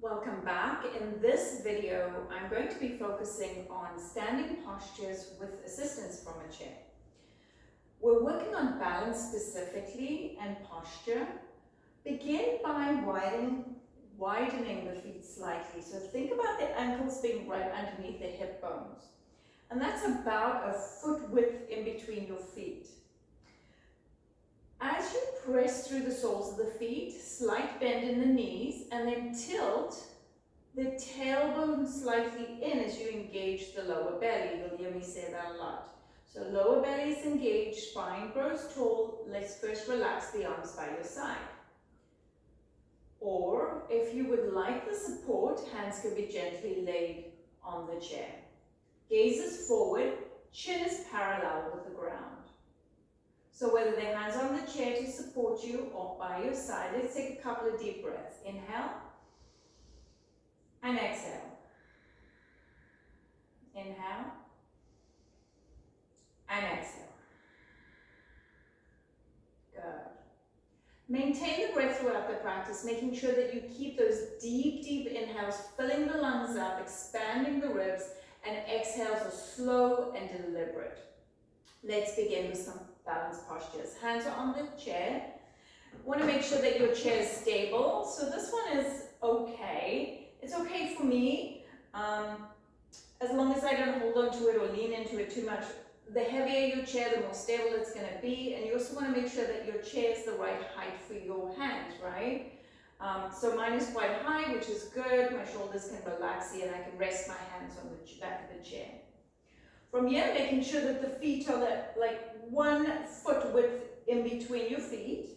Welcome back. In this video, I'm going to be focusing on standing postures with assistance from a chair. We're working on balance specifically and posture. Begin by widening the feet slightly. So think about the ankles being right underneath the hip bones. And that's about a foot width in between your feet. As you press through the soles of the feet, slight bend in the knees, and then tilt the tailbone slightly in as you engage the lower belly. You'll hear me say that a lot. So lower belly is engaged, spine grows tall. Let's first relax the arms by your side. Or if you would like the support, hands could be gently laid on the chair. Gaze is forward, chin is parallel with the ground. So whether the hands on the chair to support you or by your side, let's take a couple of deep breaths. Inhale and exhale. Inhale and exhale. Good. Maintain the breath throughout the practice, making sure that you keep those deep, deep inhales, filling the lungs up, expanding the ribs, and exhales are slow and deliberate. Let's begin with some balance postures. Hands are on the chair. Want to make sure that your chair is stable. So this one is okay. It's okay for me, as long as I don't hold on to it or lean into it too much. The heavier your chair, the more stable it's going to be. And you also want to make sure that your chair is the right height for your hands, right? So mine is quite high, which is good. My shoulders can relax here and I can rest my hands on the back of the chair. From here, making sure that the feet are like 1 foot width in between your feet.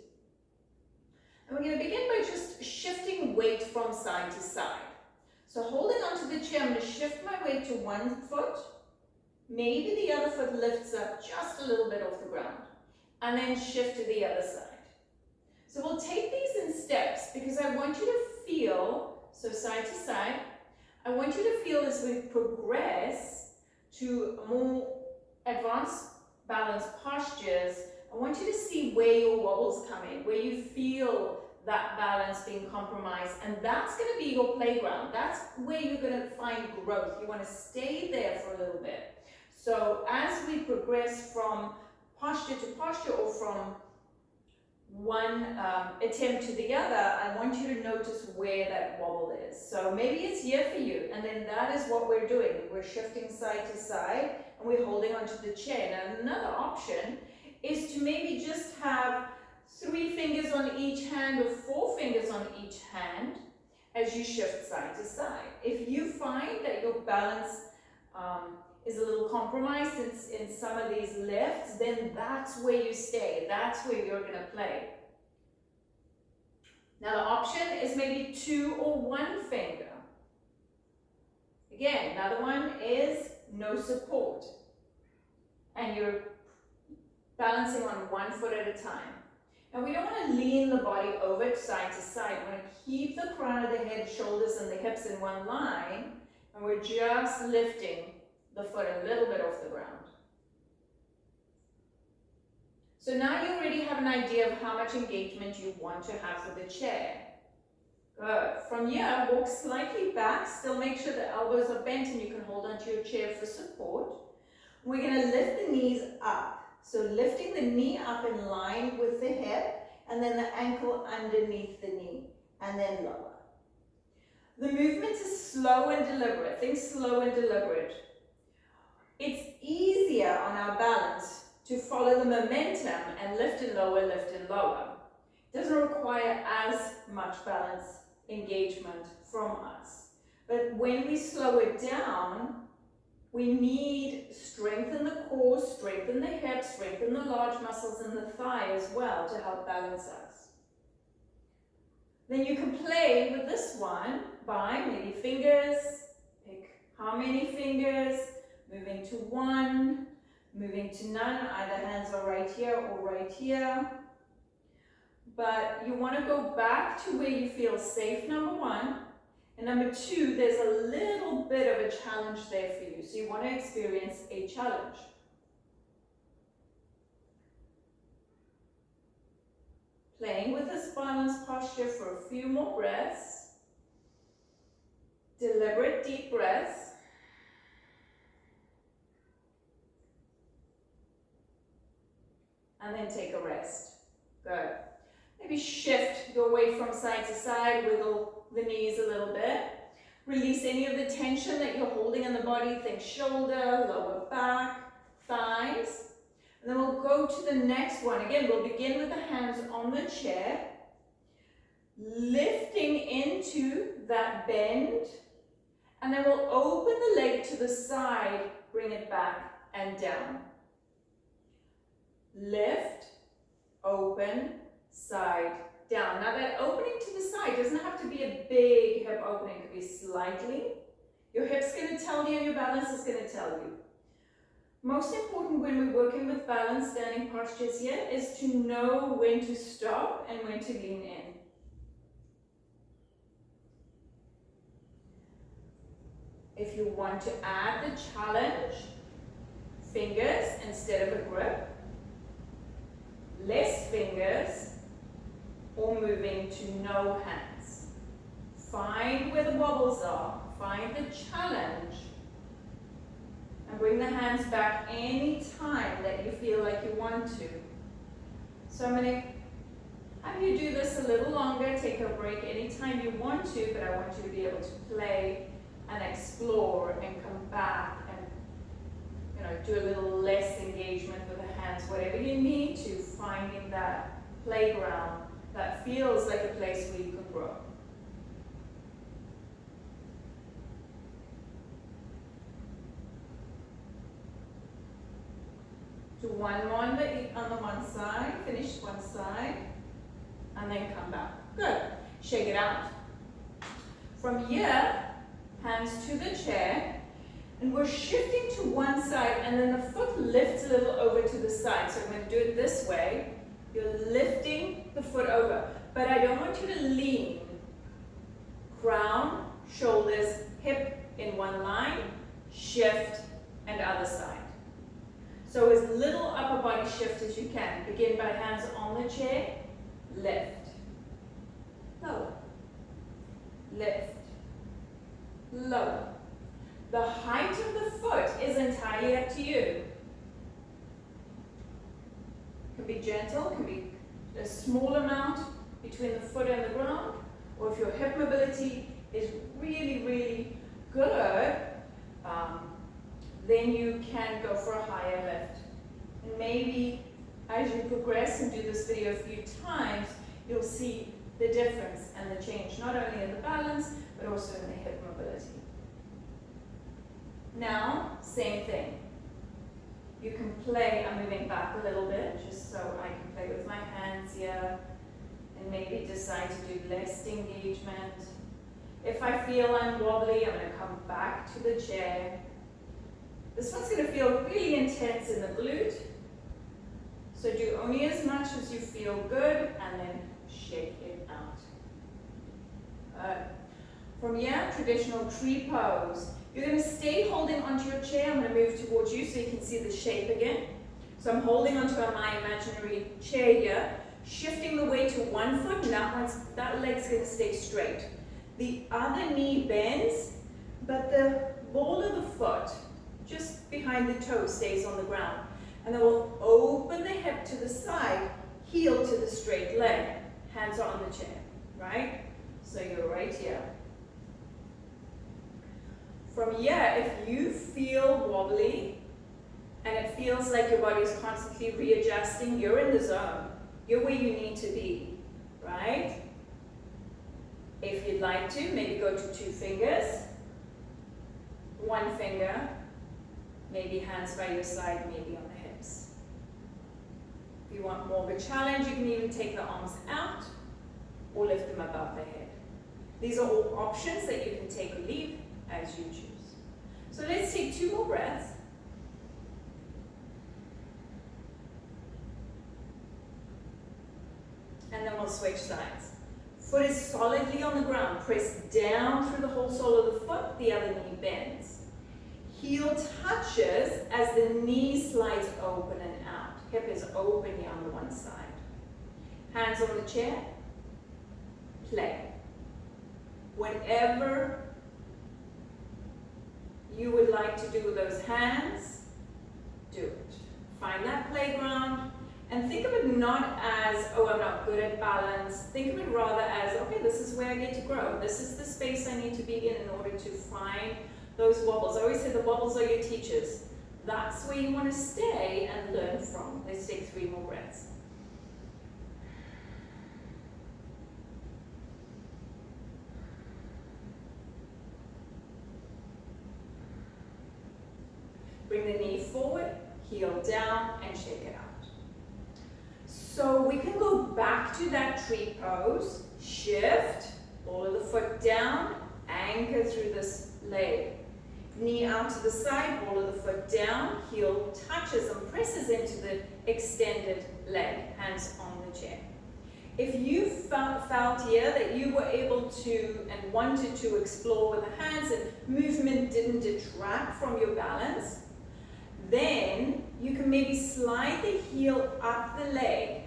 And we're going to begin by just shifting weight from side to side. So holding onto the chair, I'm going to shift my weight to 1 foot. Maybe the other foot lifts up just a little bit off the ground. And then shift to the other side. So we'll take these in steps because I want you to feel, so side to side, I want you to feel as we progress to more advanced balance postures. I want you to see where your wobbles come in, where you feel that balance being compromised, and that's going to be your playground. That's where you're going to find growth. You want to stay there for a little bit. So as we progress from posture to posture or from one attempt to the other, I want you to notice where that wobble is. So maybe it's here for you, and then that is what we're doing. We're shifting side to side, and we're holding onto the chair. Now, another option is to maybe just have 3 fingers on each hand or 4 fingers on each hand as you shift side to side. If you find that your balance is a little compromised in some of these lifts, then that's where you stay. That's where you're going to play. Now the option is maybe 2 or 1 finger. Again, another one is no support. And you're balancing on 1 foot at a time. And we don't want to lean the body over side to side. We want to keep the crown of the head, shoulders, and the hips in one line. And we're just lifting the foot a little bit off the ground. So now you already have an idea of how much engagement you want to have with the chair. Good. From here, walk slightly back. Still make sure the elbows are bent and you can hold onto your chair for support. We're going to lift the knees up. So lifting the knee up in line with the hip, and then the ankle underneath the knee, and then lower. The movement is slow and deliberate. Think slow and deliberate. It's easier on our balance to follow the momentum and lift and lower, lift and lower. It doesn't require as much balance engagement from us. But when we slow it down, we need strengthen the core, strengthen the hips, strengthen the large muscles in the thigh as well to help balance us. Then you can play with this one by maybe fingers, pick how many fingers, moving to 1, moving to none, either hands are right here or right here. But you want to go back to where you feel safe, number 1. And number 2, there's a little bit of a challenge there for you. So you want to experience a challenge. Playing with this balance posture for a few more breaths. deliberate deep breaths. And then take a rest. Good. Maybe shift your weight from side to side, wiggle the knees a little bit. Release any of the tension that you're holding in the body. Think shoulder, lower back, thighs. And then we'll go to the next one. Again, we'll begin with the hands on the chair, lifting into that bend. And then we'll open the leg to the side, bring it back and down. Lift, open, side, down. Now that opening to the side doesn't have to be a big hip opening, it could be slightly. Your hip's going to tell you, your balance is going to tell you. Most important when we're working with balance standing postures here is to know when to stop and when to lean in. If you want to add the challenge, fingers instead of a grip, less fingers, or moving to no hands. Find where the wobbles are, find the challenge, and bring the hands back any time that you feel like you want to. So I'm going to have you do this a little longer, take a break anytime you want to, but I want you to be able to play and explore and come back and do a little less engagement with the hands, whatever you need to, finding that playground that feels like a place where you can grow. Do one more on the one side, finish one side, and then come back. Good. Shake it out. From here, hands to the chair, and we're shifting to one side, and then the foot lifts a little over to the side. So I'm going to do it this way. You're lifting the foot over, but I don't want you to lean. Crown, shoulders, hip in one line, shift, and other side. So as little upper body shift as you can. Begin by hands on the chair, lift, lower, lift, lower. The height of the foot is entirely up to you. It can be gentle, it can be a small amount between the foot and the ground, or if your hip mobility is really, really good, then you can go for a higher lift. And maybe as you progress and do this video a few times, you'll see the difference and the change, not only in the balance, but also in the hip mobility. Now, same thing. You can play, I'm moving back a little bit, just so I can play with my hands here, and maybe decide to do less engagement. If I feel I'm wobbly, I'm going to come back to the chair. This one's going to feel really intense in the glute. So do only as much as you feel good, and then shake it out. From here, traditional tree pose. You're going to stay holding onto your chair. I'm going to move towards you so you can see the shape again. So I'm holding onto my imaginary chair here, shifting the weight to one foot, and that leg's going to stay straight. The other knee bends, but the ball of the foot, just behind the toe, stays on the ground. And then we'll open the hip to the side, heel to the straight leg. Hands are on the chair, right? So you're right here. From here, if you feel wobbly and it feels like your body is constantly readjusting, you're in the zone. You're where you need to be, right? If you'd like to, maybe go to 2 fingers, 1 finger, maybe hands by your side, maybe on the hips. If you want more of a challenge, you can even take the arms out or lift them above the head. These are all options that you can take or leave as you choose. So let's take 2 more breaths. And then we'll switch sides. Foot is solidly on the ground. Press down through the whole sole of the foot. The other knee bends. Heel touches as the knee slides open and out. Hip is open here on the one side. Hands on the chair. Play. Whenever you would like to do with those hands, do it. Find that playground and think of it not as, oh, I'm not good at balance. Think of it rather as, okay, this is where I get to grow. This is the space I need to be in order to find those wobbles. I always say the wobbles are your teachers. That's where you want to stay and learn from. Let's take 3 more breaths. Bring the knee forward, heel down, and shake it out. So we can go back to that tree pose, shift, ball of the foot down, anchor through this leg. Knee out to the side, ball of the foot down, heel touches and presses into the extended leg, hands on the chair. If you felt here that you were able to and wanted to explore with the hands and movement didn't detract from your balance, then you can maybe slide the heel up the leg.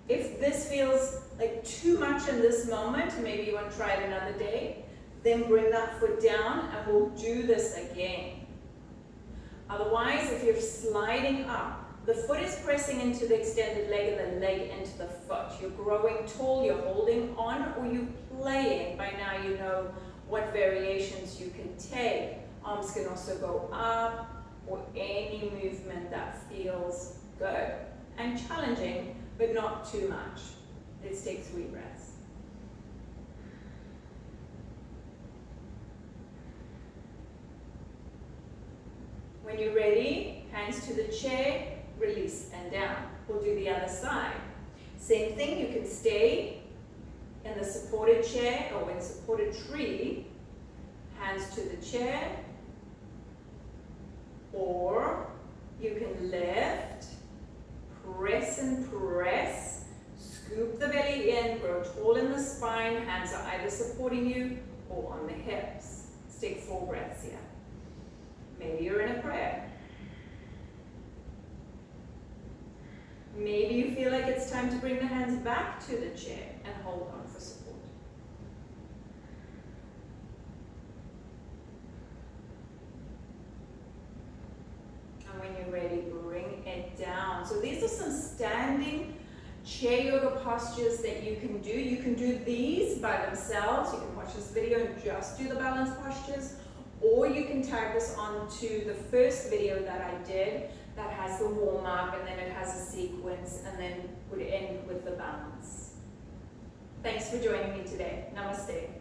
If this feels like too much in this moment, maybe you want to try it another day, then bring that foot down and we'll do this again. Otherwise, if you're sliding up, the foot is pressing into the extended leg and the leg into the foot. You're growing tall, you're holding on, or you're playing. By now you know what variations you can take. Arms can also go up, or any movement that feels good and challenging, but not too much. Let's take 3 breaths. When you're ready, hands to the chair, release and down. We'll do the other side. Same thing, you can stay in the supported chair or in supported tree, hands to the chair, or you can lift, press and press, scoop the belly in, grow tall in the spine, hands are either supporting you or on the hips. Let's take 4 breaths here. Maybe you're in a prayer. Maybe you feel like it's time to bring the hands back to the chair and hold on for support. And when you're ready, bring it down. So these are some standing chair yoga postures that you can do. You can do these by themselves. You can watch this video and just do the balance postures. Or you can tag this onto the first video that I did that has the warm-up and then it has a sequence and then would end with the balance. Thanks for joining me today. Namaste.